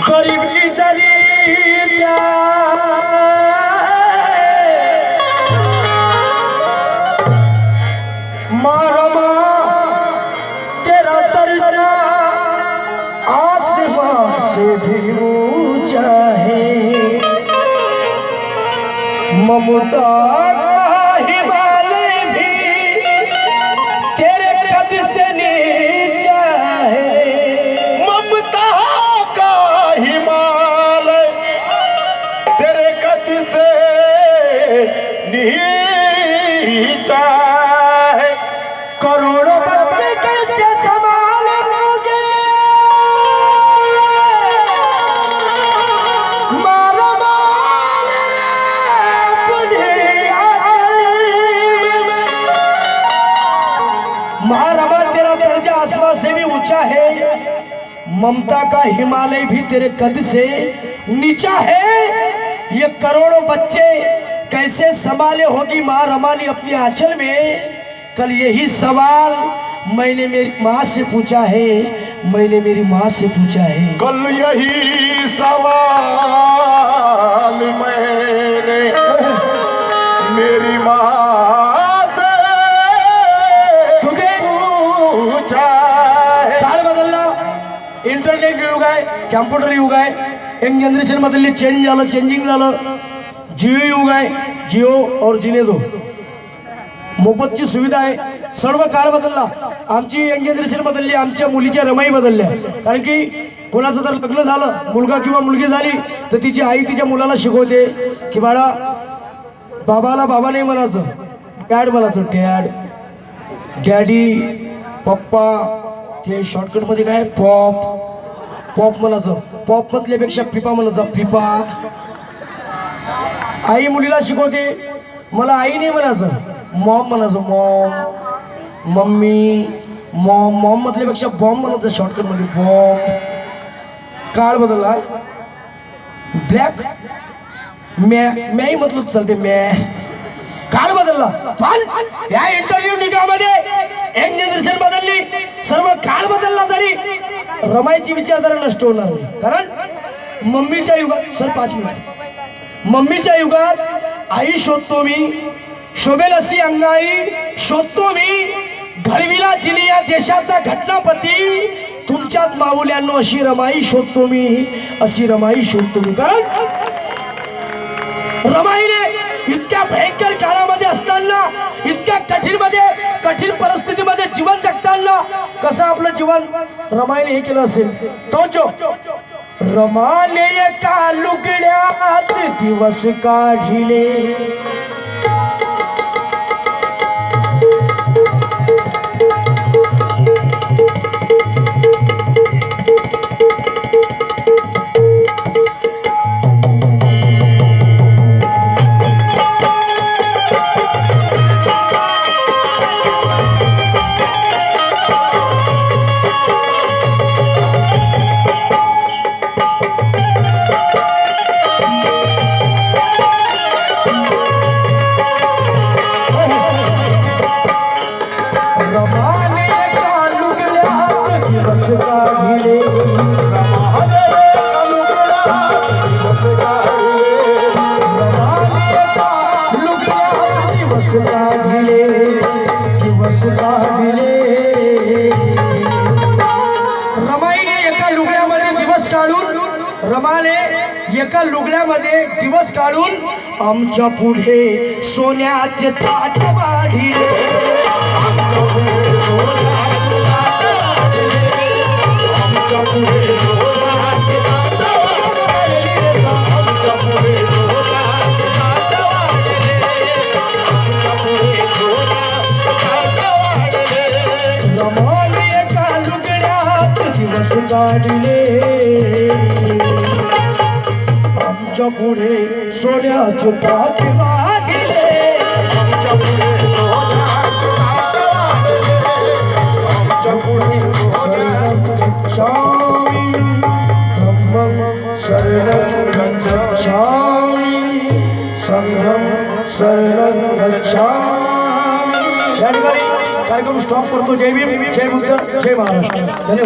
गरीबी झाली त्या मारमा तेरा दर्जा आसमां से भी ऊंचा है ममता का हिमालय भी तेरे कद से नीचा है ममता का हिमालय तेरे कद से नीचा है करोड़ों बच्चे कैसे संभालोगे मारा मारे महारमा तेरा दर्जा आसमान से भी ऊंचा है ममता का हिमालय भी तेरे कद से नीचा है ये करोड़ों बच्चे कैसे संभाले होगी माँ रमा ने अपने आंचल में कल यही सवाल मैंने मेरी माँ से पूछा है मैंने मेरी माँ से पूछा है कल यही सवाल मैंने मेरी माँ से पूछा है काळ बदलला इंटरनेट युग आहे कॅम्प्युटर युग आहे यंग जनरेशन मधले चेंज झालं चेंजिंग झालं जिओ युग आहे जिओ और जिने दो मोफतची सुविधा आहे सर्व काळ बदलला आमची यंग जनरेशन बदलली आमच्या मुलीच्या रमाई बदलल्या कारण की कोणाचं जर लग्न झालं मुलगा किंवा मुलगी झाली तर तिची आई तिच्या मुलाला शिकवते की बाळा बाबाला बाबा नाही म्हणायचं डॅड म्हणायचं डॅड डॅडी पप्पा ते शॉर्टकट मध्ये काय पॉप पॉप म्हणायचं पॉप मधल्यापेक्षा फिफा म्हणायचं फिफा आई मुलीला शिकवते मला आई नाही म्हणायचं मॉम म्हणायचं मॉम मम्मी मॉम मॉम मधल्यापेक्षा बॉम्ब म्हणायचं शॉर्टकट मध्ये बॉम्ब काळ बदलला ब्लॅक मॅही म्हटलं चालते मॅ काळ बदलला पण या इंटरव्ह्यू निकामध्ये एक जनरेशन बदलली सर्व काळ बदलला तरी रमाईची विचारधारा नष्ट होणार नाही कारण मम्मीच्या युगात सर 5 मिनिट मम्मीच्या युगात आई शोधतो मी शोभेल अशी अंगाई शोधतो मी घडविला जिने या देशाचा घटनापती तुमच्यात माऊल्यांनो अशी रमाई शोधतो मी अशी रमाई शोधतो मी कारण रमाईने इतक्या भयंकर काळामध्ये असताना इतक्या कठीण परिस्थितीमध्ये जीवन जगताना कसं आपलं जीवन रमाईने हे केलं असेल तो जो रमाने एका लुगड्यात दिवस काढिले रमाने एका लुगड्यामध्ये दिवस काढून आमच्या पुढे सोन्याचे ताट वाढिले आमच्या पुढे सोन्याचे ताट वाढिले आमच्या पुढे सोन्याचे ताट वाढिले आमच्या पुढे सोन्याचे ताट वाढिले आमच्या पुढे सोन्याचे ताट वाढिले रमाने एका लुगड्यात दिवस काढले आमच्या पुढे सोन्याचे ताट वाढिले आमच्या पुढे सोन्याचे ताट वाढिले आमच्या पुढे गच्छामि धम्मं शरणं गच्छामि संघं शरणं गच्छामि या ठिकाणी कार्यक्रम स्टॉप करतो जय भीम जय बुद्ध जय महाराष्ट्र धन्यवाद